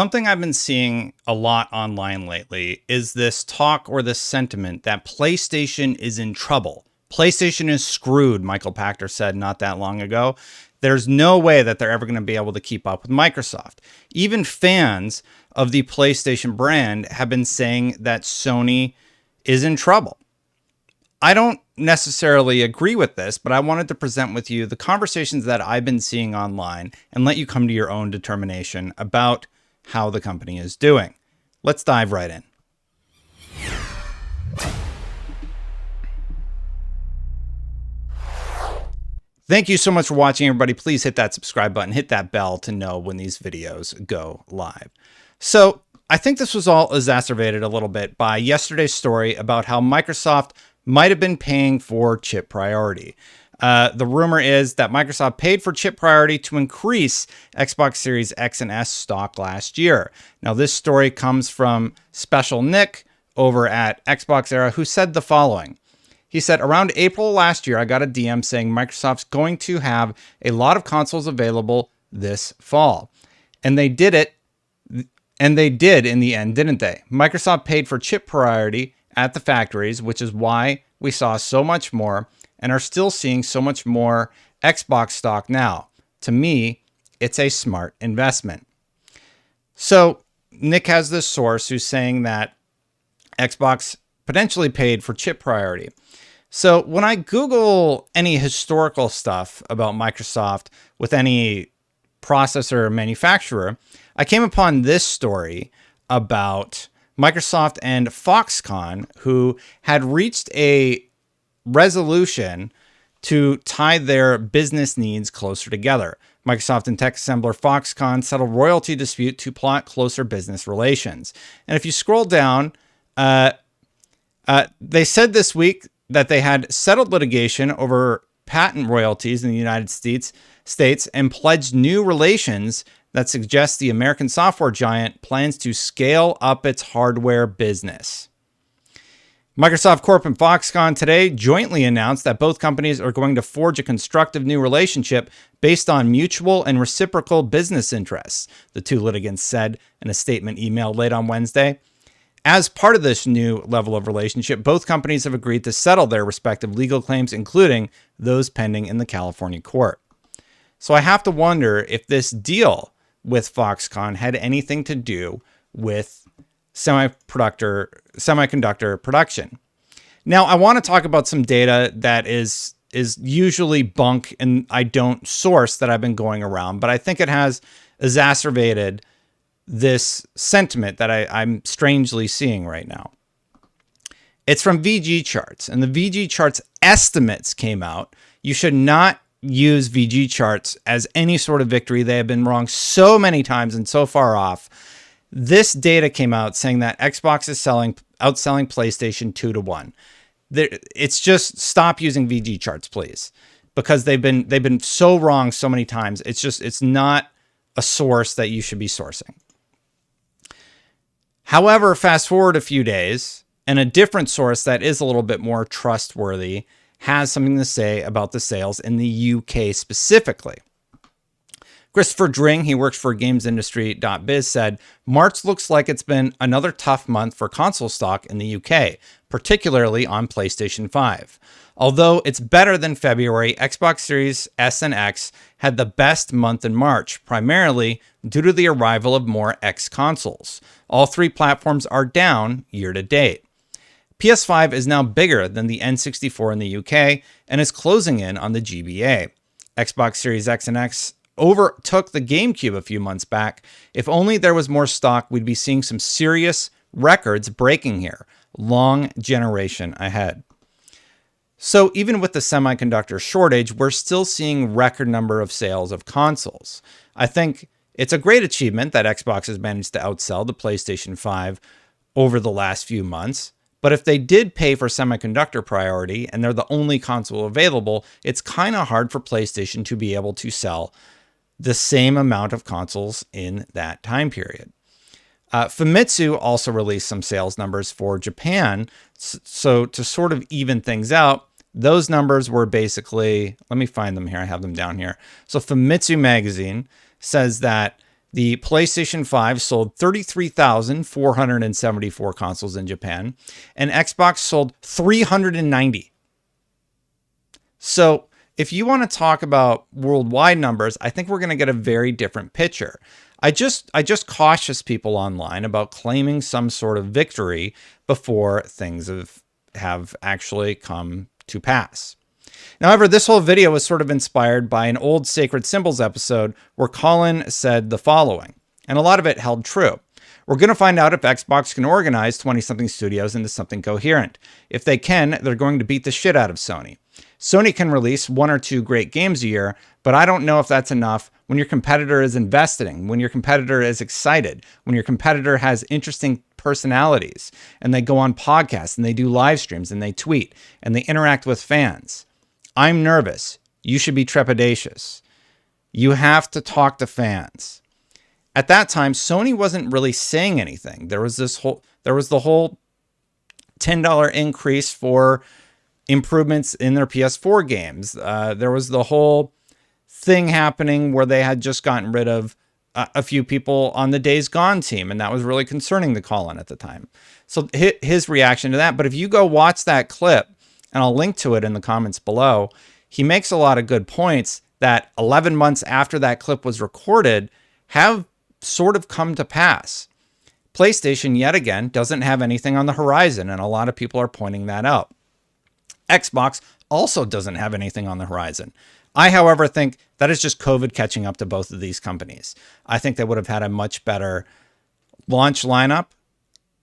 Something I've been seeing a lot online lately is this talk or this sentiment that PlayStation is in trouble. PlayStation is screwed, Michael Pachter said not that long ago. There's no way that they're ever going to be able to keep up with Microsoft. Even fans of the PlayStation brand have been saying that Sony is in trouble. I don't necessarily agree with this, but I wanted to present with you the conversations that I've been seeing online and let you come to your own determination about how the company is doing. Let's dive right in. Thank you so much for watching, everybody. Please hit that subscribe button, hit that bell to know when these videos go live. So I think this was all exacerbated a little bit by yesterday's story about how Microsoft might have been paying for chip priority. The rumor is that Microsoft paid for chip priority to increase Xbox Series X and S stock last year. Now, this story comes from Special Nick over at Xbox Era, who said the following. He said, around April last year, I got a DM saying Microsoft's going to have a lot of consoles available this fall. And they did it. And they did in the end, didn't they? Microsoft paid for chip priority at the factories, which is why we saw so much more and are still seeing so much more Xbox stock now. To me, it's a smart investment. So Nick has this source who's saying that Xbox potentially paid for chip priority. So when I Google any historical stuff about Microsoft with any processor manufacturer, I came upon this story about Microsoft and Foxconn, who had reached a resolution to tie their business needs closer together. Microsoft and tech assembler Foxconn settled royalty dispute to plot closer business relations. And if you scroll down, they said this week that they had settled litigation over patent royalties in the United States and pledged new relations that suggest the American software giant plans to scale up its hardware business. Microsoft Corp and Foxconn today jointly announced that both companies are going to forge a constructive new relationship based on mutual and reciprocal business interests, the two litigants said in a statement emailed late on Wednesday. As part of this new level of relationship, both companies have agreed to settle their respective legal claims, including those pending in the California court. So I have to wonder if this deal with Foxconn had anything to do with semiconductor production. Now, I want to talk about some data that is usually bunk and I don't source that I've been going around, but I think it has exacerbated this sentiment that I'm strangely seeing right now. It's from VG Charts, and the VG Charts estimates came out. You should not use VG Charts as any sort of victory. They have been wrong so many times and so far off. This data came out saying that Xbox is outselling PlayStation 2-1. It's just stop using VG Charts, please, because they've been so wrong so many times. It's not a source that you should be sourcing. However, fast forward a few days, and a different source that is a little bit more trustworthy has something to say about the sales in the UK specifically. Christopher Dring, he works for gamesindustry.biz, said, March looks like it's been another tough month for console stock in the UK, particularly on PlayStation 5. Although it's better than February, Xbox Series S and X had the best month in March, primarily due to the arrival of more X consoles. All three platforms are down year to date. PS5 is now bigger than the N64 in the UK and is closing in on the GBA. Xbox Series X and X overtook the GameCube a few months back. If only there was more stock, we'd be seeing some serious records breaking here. Long generation ahead. So even with the semiconductor shortage, we're still seeing record number of sales of consoles. I think it's a great achievement that Xbox has managed to outsell the PlayStation 5 over the last few months. But if they did pay for semiconductor priority and they're the only console available, it's kind of hard for PlayStation to be able to sell the same amount of consoles in that time period. Famitsu also released some sales numbers for Japan. So to sort of even things out, those numbers were basically, let me find them here. I have them down here. So Famitsu magazine says that The PlayStation 5 sold 33,474 consoles in Japan, and Xbox sold 390. So if you want to talk about worldwide numbers, I think we're going to get a very different picture. I just cautious people online about claiming some sort of victory before things have actually come to pass. However, this whole video was sort of inspired by an old Sacred Symbols episode where Colin said the following, and a lot of it held true. We're going to find out if Xbox can organize 20-something studios into something coherent. If they can, they're going to beat the shit out of Sony. Sony can release 1 or 2 great games a year, but I don't know if that's enough when your competitor is investing, when your competitor is excited, when your competitor has interesting personalities, and they go on podcasts, and they do live streams, and they tweet, and they interact with fans. I'm nervous. You should be trepidatious. You have to talk to fans. At that time, Sony wasn't really saying anything. There was the whole $10 increase for improvements in their PS4 games. There was the whole thing happening where they had just gotten rid of a few people on the Days Gone team, and that was really concerning to Colin at the time. So his reaction to that. But if you go watch that clip, and I'll link to it in the comments below, he makes a lot of good points that 11 months after that clip was recorded have sort of come to pass. PlayStation, yet again, doesn't have anything on the horizon, and a lot of people are pointing that out. Xbox also doesn't have anything on the horizon. I, however, think that is just COVID catching up to both of these companies. I think they would have had a much better launch lineup.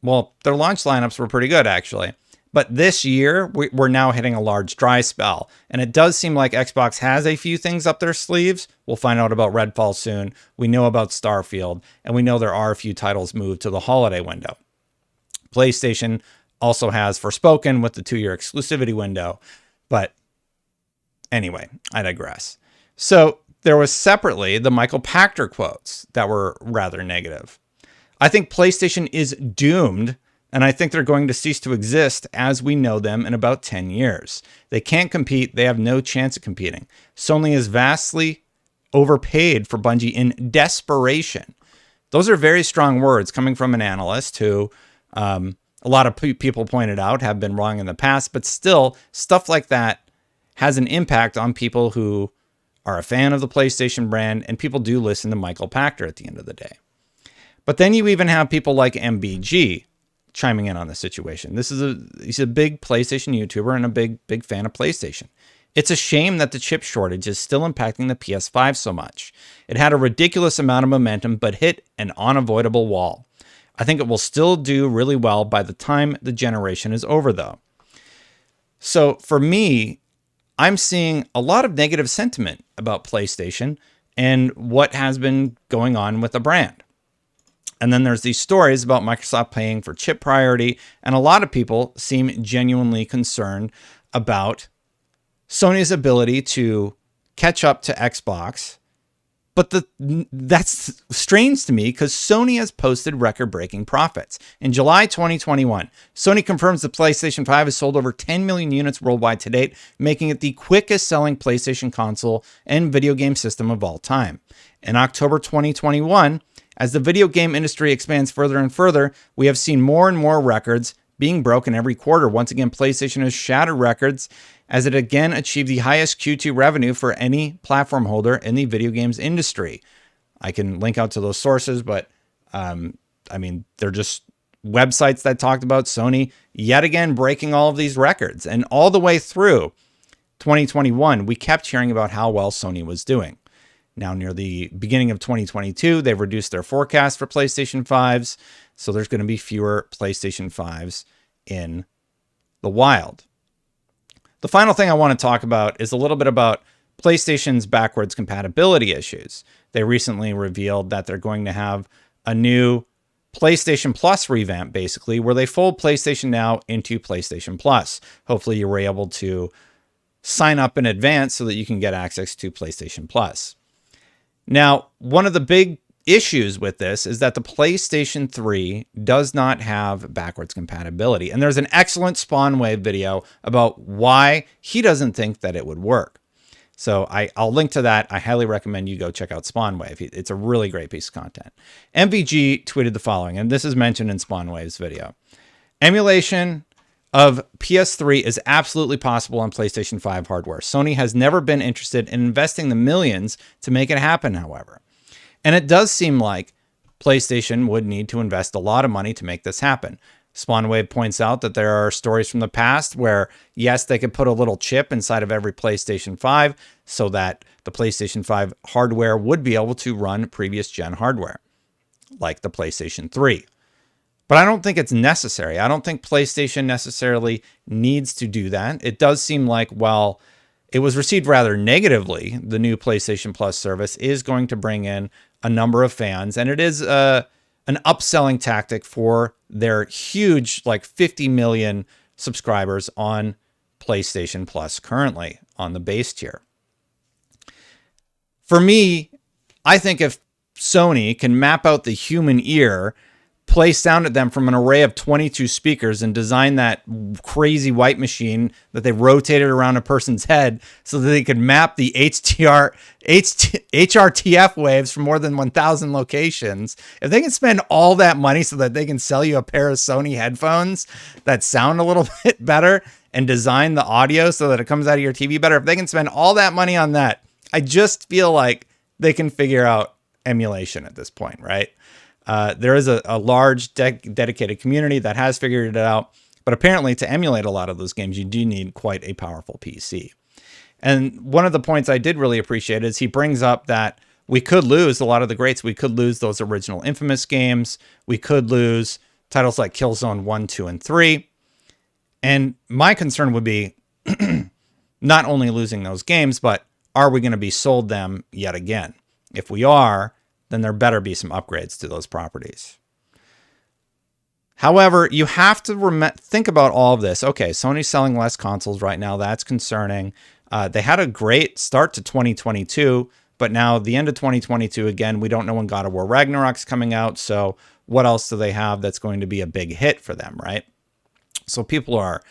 Well, their launch lineups were pretty good, actually. But this year, we're now hitting a large dry spell. And it does seem like Xbox has a few things up their sleeves. We'll find out about Redfall soon. We know about Starfield. And we know there are a few titles moved to the holiday window. PlayStation also has Forspoken with the 2-year exclusivity window. But anyway, I digress. So there was separately the Michael Pachter quotes that were rather negative. I think PlayStation is doomed, and I think they're going to cease to exist as we know them in about 10 years. They can't compete. They have no chance of competing. Sony is vastly overpaid for Bungie in desperation. Those are very strong words coming from an analyst who a lot of people pointed out have been wrong in the past, but still stuff like that has an impact on people who are a fan of the PlayStation brand, and people do listen to Michael Pachter at the end of the day. But then you even have people like MBG chiming in on the situation. He's a big PlayStation YouTuber and a big fan of PlayStation. It's a shame that the chip shortage is still impacting the PS5 so much. It had a ridiculous amount of momentum, but hit an unavoidable wall. I think it will still do really well by the time the generation is over, though. So for me, I'm seeing a lot of negative sentiment about PlayStation and what has been going on with the brand. And then there's these stories about Microsoft paying for chip priority, and a lot of people seem genuinely concerned about Sony's ability to catch up to Xbox. But that's strange to me because Sony has posted record-breaking profits. In July 2021, Sony confirms the PlayStation 5 has sold over 10 million units worldwide to date, making it the quickest-selling PlayStation console and video game system of all time. In October 2021, as the video game industry expands further and further, we have seen more and more records being broken every quarter. Once again, PlayStation has shattered records as it again achieved the highest Q2 revenue for any platform holder in the video games industry. I can link out to those sources, but they're just websites that talked about Sony yet again breaking all of these records. And all the way through 2021, we kept hearing about how well Sony was doing. Now, near the beginning of 2022, they've reduced their forecast for PlayStation 5s, so there's going to be fewer PlayStation 5s in the wild. The final thing I want to talk about is a little bit about PlayStation's backwards compatibility issues. They recently revealed that they're going to have a new PlayStation Plus revamp, basically, where they fold PlayStation Now into PlayStation Plus. Hopefully you were able to sign up in advance so that you can get access to PlayStation Plus. Now, one of the big issues with this is that the PlayStation 3 does not have backwards compatibility. And there's an excellent Spawnwave video about why he doesn't think that it would work. So I'll link to that. I highly recommend you go check out SpawnWave. It's a really great piece of content. MVG tweeted the following, and this is mentioned in SpawnWave's video. Emulation of PS3 is absolutely possible on PlayStation 5 hardware. Sony has never been interested in investing the millions to make it happen, however. And it does seem like PlayStation would need to invest a lot of money to make this happen. SpawnWave points out that there are stories from the past where, yes, they could put a little chip inside of every PlayStation 5 so that the PlayStation 5 hardware would be able to run previous gen hardware, like the PlayStation 3. But I don't think it's necessary. I don't think PlayStation necessarily needs to do that. It does seem like, while it was received rather negatively, the new PlayStation Plus service is going to bring in a number of fans, and it is an upselling tactic for their huge, like 50 million subscribers on PlayStation Plus currently on the base tier. For me, I think if Sony can map out the human ear, play sound at them from an array of 22 speakers, and design that crazy white machine that they rotated around a person's head so that they could map the HRTF waves from more than 1,000 locations. If they can spend all that money so that they can sell you a pair of Sony headphones that sound a little bit better and design the audio so that it comes out of your TV better, if they can spend all that money on that, I just feel like they can figure out emulation at this point, right? There is a large dedicated community that has figured it out, but apparently to emulate a lot of those games, you do need quite a powerful PC. And one of the points I did really appreciate is he brings up that we could lose a lot of the greats. We could lose those original Infamous games. We could lose titles like Killzone 1, 2, and 3. And my concern would be not only losing those games, but are we going to be sold them yet again? If we are, then there better be some upgrades to those properties. However, you have to think about all of this. Okay, Sony's selling less consoles right now. That's concerning. They had a great start to 2022, but now the end of 2022, again, we don't know when God of War Ragnarok's coming out. So what else do they have that's going to be a big hit for them, right? So people are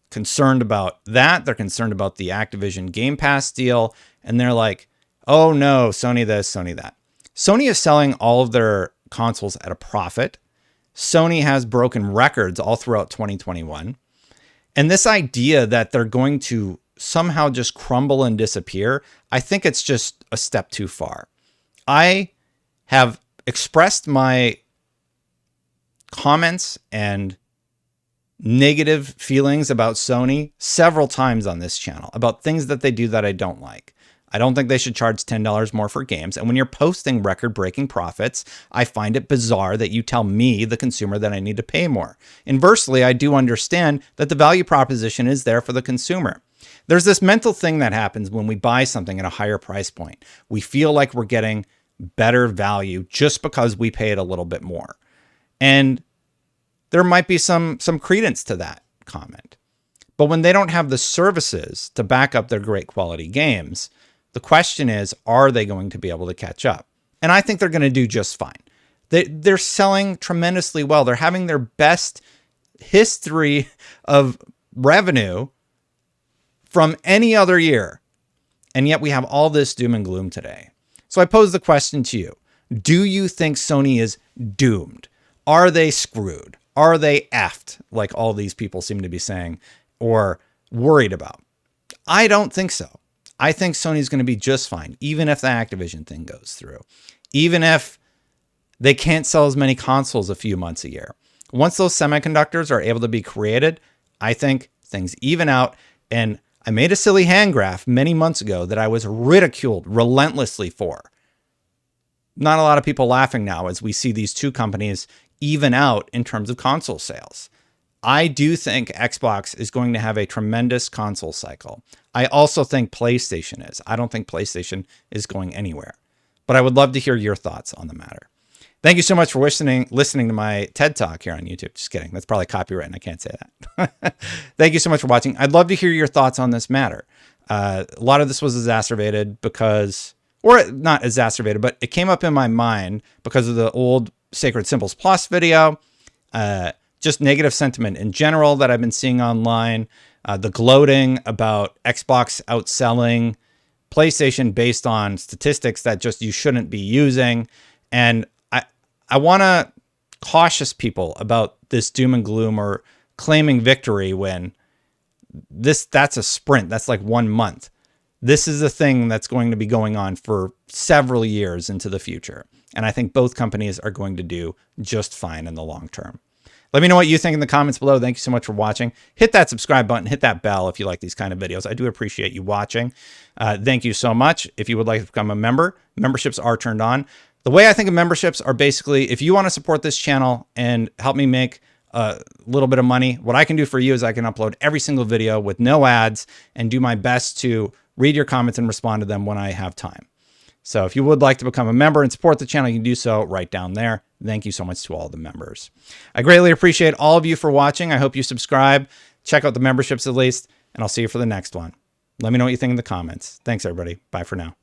concerned about that. They're concerned about the Activision Game Pass deal. And they're like, oh no, Sony this, Sony that. Sony is selling all of their consoles at a profit. Sony has broken records all throughout 2021. And this idea that they're going to somehow just crumble and disappear, I think it's just a step too far. I have expressed my comments and negative feelings about Sony several times on this channel about things that they do that I don't like. I don't think they should charge $10 more for games. And when you're posting record-breaking profits, I find it bizarre that you tell me, the consumer, that I need to pay more. Inversely, I do understand that the value proposition is there for the consumer. There's this mental thing that happens when we buy something at a higher price point. We feel like we're getting better value just because we pay it a little bit more. And there might be some credence to that comment. But when they don't have the services to back up their great quality games, the question is, are they going to be able to catch up? And I think they're going to do just fine. They're selling tremendously well. They're having their best history of revenue from any other year. And yet we have all this doom and gloom today. So I pose the question to you. Do you think Sony is doomed? Are they screwed? Are they effed, like all these people seem to be saying or worried about? I don't think so. I think Sony's going to be just fine, even if the Activision thing goes through, even if they can't sell as many consoles a few months a year. Once those semiconductors are able to be created, I think things even out. And I made a silly hand graph many months ago that I was ridiculed relentlessly for. Not a lot of people laughing now as we see these two companies even out in terms of console sales. I do think Xbox is going to have a tremendous console cycle. I also think PlayStation is. I don't think PlayStation is going anywhere. But I would love to hear your thoughts on the matter. Thank you so much for listening to my TED Talk here on YouTube. Just kidding. That's probably copyright and I can't say that. Thank you so much for watching. I'd love to hear your thoughts on this matter. A lot of this was exacerbated because, or not exacerbated, but it came up in my mind because of the old Sacred Symbols Plus video. Just negative sentiment in general that I've been seeing online, the gloating about Xbox outselling PlayStation based on statistics that just you shouldn't be using. And I want to cautious people about this doom and gloom or claiming victory when that's a sprint. That's like 1 month. This is a thing that's going to be going on for several years into the future. And I think both companies are going to do just fine in the long term. Let me know what you think in the comments below. Thank you so much for watching. Hit that subscribe button, hit that bell if you like these kind of videos. I do appreciate you watching. Thank you so much. If you would like to become a member, memberships are turned on. The way I think of memberships are basically, if you want to support this channel and help me make a little bit of money, what I can do for you is I can upload every single video with no ads and do my best to read your comments and respond to them when I have time. So if you would like to become a member and support the channel, you can do so right down there. Thank you so much to all the members. I greatly appreciate all of you for watching. I hope you subscribe, check out the memberships at least, and I'll see you for the next one. Let me know what you think in the comments. Thanks, everybody. Bye for now.